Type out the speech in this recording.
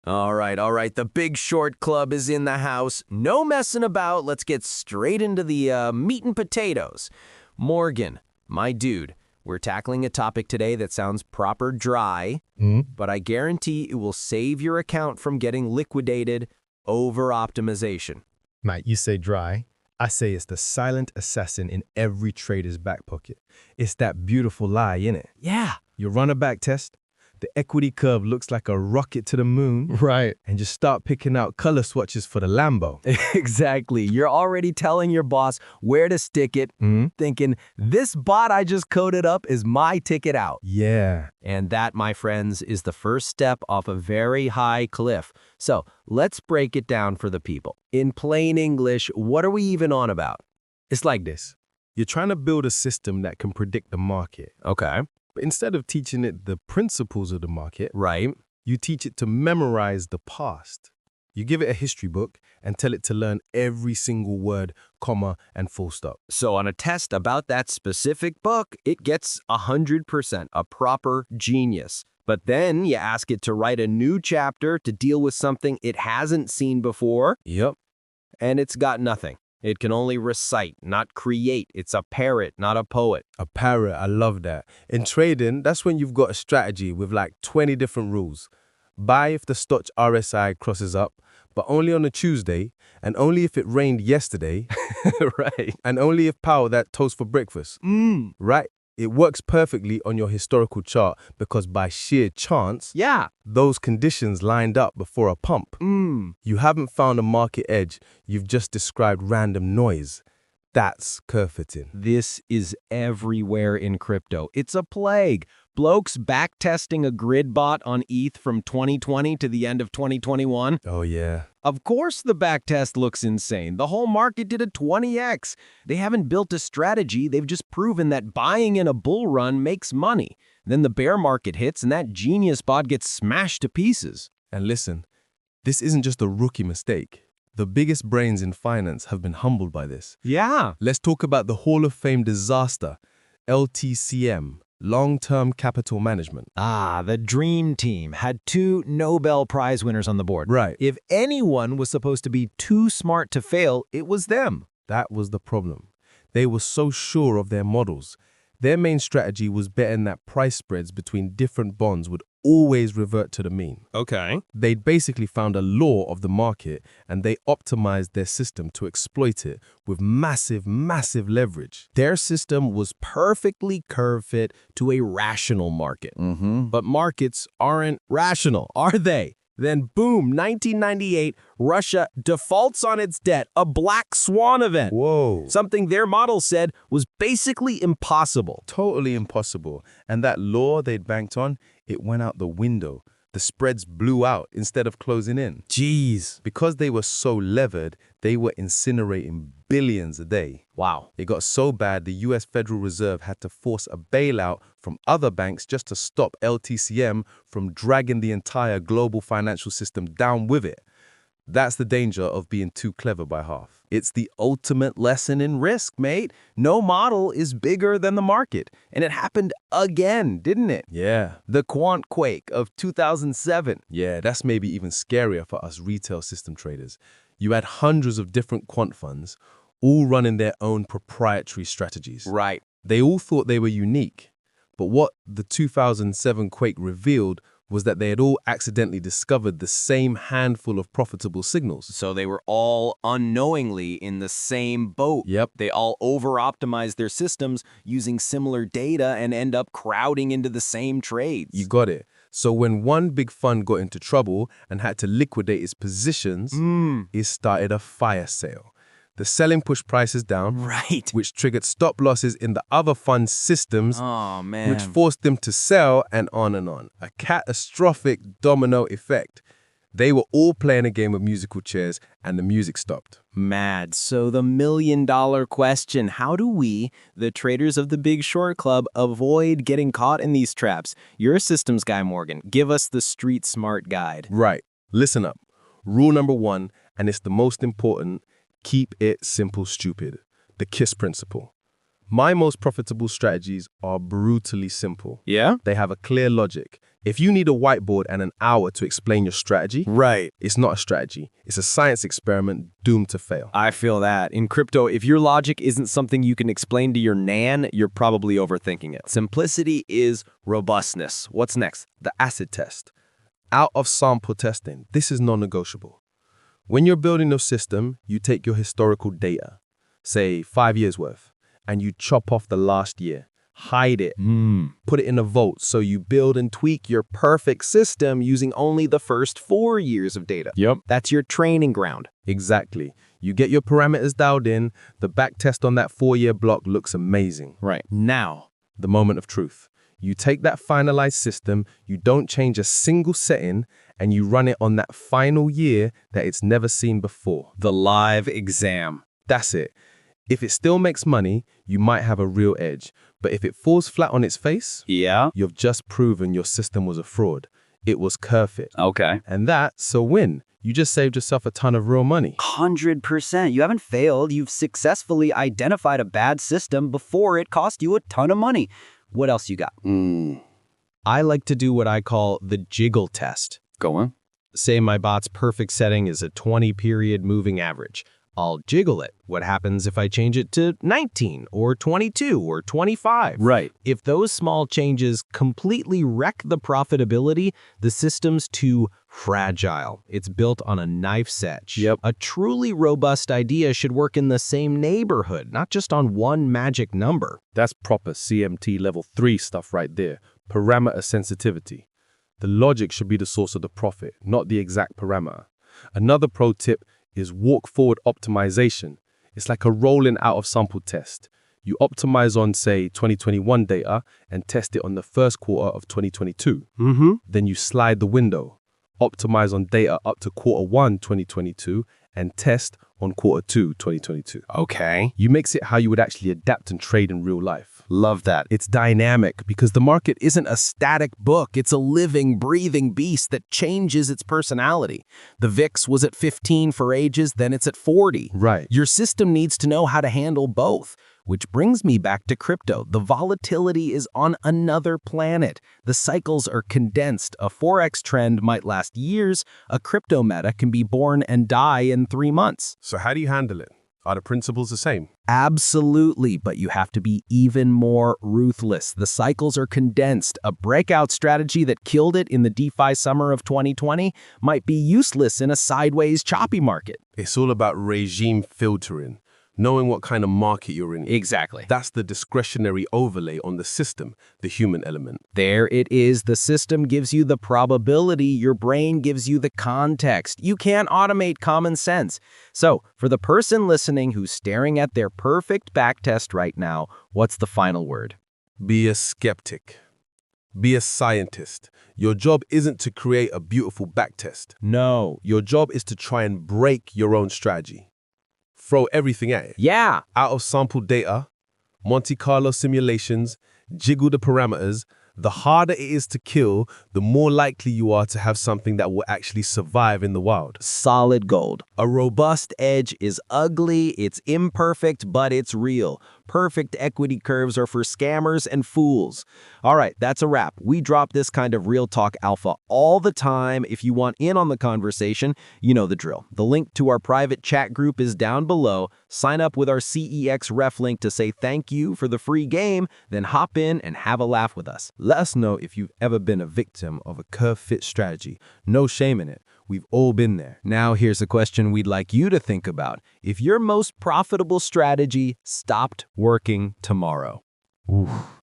All right. The Big Short Club is in the house. No messing about. Let's get straight into the meat and potatoes. Morgan, my dude, we're tackling a topic today that sounds proper dry, but I guarantee it will save your account from getting liquidated over optimization. Mate, you say dry. I say it's the silent assassin in every trader's back pocket. It's that beautiful lie, innit? Yeah. You run a back test, the equity curve looks like a rocket to the moon. Right. And just start picking out color swatches for the Lambo. Exactly. You're already telling your boss where to stick it, thinking, this bot I just coded up is my ticket out. Yeah. And that, my friends, is the first step off a very high cliff. So let's break it down for the people. In plain English, what are we even on about? It's like this. You're trying to build a system that can predict the market. Okay. But instead of teaching it the principles of the market, Right. you teach it to memorize the past. You give it a history book and tell it to learn every single word, comma, and full stop. So on a test about that specific book, it gets 100%, a proper genius. But then you ask it to write a new chapter to deal with something it hasn't seen before, Yep. and it's got nothing. It can only recite, not create. It's a parrot, not a poet. A parrot, I love that. In trading, that's when you've got a strategy with like 20 different rules. Buy if the stock RSI crosses up, but only on a Tuesday, and only if it rained yesterday, Right. and only if Powell that toast for breakfast. Right? It works perfectly on your historical chart because by sheer chance, Yeah. those conditions lined up before a pump. You haven't found a market edge, you've just described random noise. That's curve fitting. This is everywhere in crypto. It's a plague. Blokes backtesting a grid bot on ETH from 2020 to the end of 2021. Oh yeah. Of course the backtest looks insane. The whole market did a 20x. They haven't built a strategy. They've just proven that buying in a bull run makes money. Then the bear market hits and that genius bot gets smashed to pieces. And listen, this isn't just a rookie mistake. The biggest brains in finance have been humbled by this. Yeah. Let's talk about the Hall of Fame disaster, LTCM, long-term capital management. The dream team had 2 Nobel Prize winners on the board. Right. If anyone was supposed to be too smart to fail, it was them. That was the problem. They were so sure of their models. Their main strategy was betting that price spreads between different bonds would always revert to the mean. Okay. They'd basically found a law of the market and they optimized their system to exploit it with massive leverage. Their system was perfectly curve fit to a rational market. But markets aren't rational, are they? Then boom, 1998, Russia defaults on its debt, a black swan event. Whoa. Something their model said was basically impossible. Totally impossible. And that law they'd banked on, it went out the window. The spreads blew out instead of closing in. Jeez. Because they were so levered, they were incinerating billions a day. Wow. It got so bad, the US Federal Reserve had to force a bailout from other banks just to stop LTCM from dragging the entire global financial system down with it. That's the danger of being too clever by half. It's the ultimate lesson in risk, mate. No model is bigger than the market. And it happened again, didn't it? Yeah. The quant quake of 2007. Yeah, that's maybe even scarier for us retail system traders. You had hundreds of different quant funds, all running their own proprietary strategies. Right. They all thought they were unique. But what the 2007 quake revealed was that they had all accidentally discovered the same handful of profitable signals. So they were all unknowingly in the same boat. Yep. They all over-optimized their systems using similar data and end up crowding into the same trades. You got it. So when one big fund got into trouble and had to liquidate its positions, it started a fire sale. The selling pushed prices down, Right. which triggered stop losses in the other fund's systems, Oh, man. which forced them to sell and on and on. A catastrophic domino effect. They were all playing a game of musical chairs and the music stopped. Mad. So the million-dollar question, how do we, the traders of the Big Short Club, avoid getting caught in these traps? You're a systems guy, Morgan. Give us the street smart guide. Right. Listen up. Rule number 1, and it's the most important, keep it simple, stupid. The KISS principle. My most profitable strategies are brutally simple. Yeah? They have a clear logic. If you need a whiteboard and an hour to explain your strategy, Right. it's not a strategy. It's a science experiment doomed to fail. I feel that. In crypto, if your logic isn't something you can explain to your nan, you're probably overthinking it. Simplicity is robustness. What's next? The acid test. Out of sample testing. This is non-negotiable. When you're building a system, you take your historical data, say 5 years worth, and you chop off the last year. Hide it. Put it in a vault so you build and tweak your perfect system using only the first 4 years of data. Yep. That's your training ground. Exactly. You get your parameters dialed in, the back test on that 4-year block looks amazing. Right. Now, The moment of truth. You take that finalized system, you don't change a single setting, and you run it on that final year that it's never seen before. the live exam. That's it. If it still makes money, you might have a real edge. But if it falls flat on its face, Yeah? you've just proven your system was a fraud. It was curve fit. Okay. And that's a win. You just saved yourself a ton of real money. 100%. You haven't failed. You've successfully identified a bad system before it cost you a ton of money. What else you got? I like to do what I call the jiggle test. Go on. Say my bot's perfect setting is a 20-period moving average. I'll jiggle it. What happens if I change it to 19 or 22 or 25? Right. If those small changes completely wreck the profitability, the system's too fragile. It's built on a knife's edge. Yep. A truly robust idea should work in the same neighborhood, not just on one magic number. That's proper CMT level 3 stuff right there. Parameter sensitivity. The logic should be the source of the profit, not the exact parameter. Another pro tip is walk forward optimization. It's like a rolling out of sample test. You optimize on, say, 2021 data and test it on the first quarter of 2022. Then you slide the window, optimize on data up to Q1 2022 and test on Q2 2022. Okay. You mix it how you would actually adapt and trade in real life. Love that. It's dynamic because the market isn't a static book. It's a living, breathing beast that changes its personality. The VIX was at 15 for ages, then it's at 40. Right. Your system needs to know how to handle both. Which brings me back to crypto. The volatility is on another planet. The cycles are condensed. A Forex trend might last years. A crypto meta can be born and die in 3 months. So how do you handle it? Are the principles the same? Absolutely, but you have to be even more ruthless. The cycles are condensed. A breakout strategy that killed it in the DeFi summer of 2020 might be useless in a sideways choppy market. It's all about regime filtering, knowing what kind of market you're in. Exactly. That's the discretionary overlay on the system, the human element. There it is. The system gives you the probability. Your brain gives you the context. You can't automate common sense. So, for the person listening who's staring at their perfect backtest right now, what's the final word? Be a skeptic. Be a scientist. Your job isn't to create a beautiful backtest. No. Your job is to try and break your own strategy. Throw everything at it. Yeah. Out of sample data, Monte Carlo simulations, jiggle the parameters. The harder it is to kill, the more likely you are to have something that will actually survive in the wild. Solid gold. A robust edge is ugly, it's imperfect, but it's real. Perfect equity curves are for scammers and fools. All right, that's a wrap. We drop this kind of real talk alpha all the time. If you want in on the conversation, you know the drill. The link to our private chat group is down below. Sign up with our CEX ref link to say thank you for the free game, then hop in and have a laugh with us. Let us know if you've ever been a victim of a curve-fit strategy. No shame in it. We've all been there. Now here's a question we'd like you to think about. If your most profitable strategy stopped working tomorrow. Oof.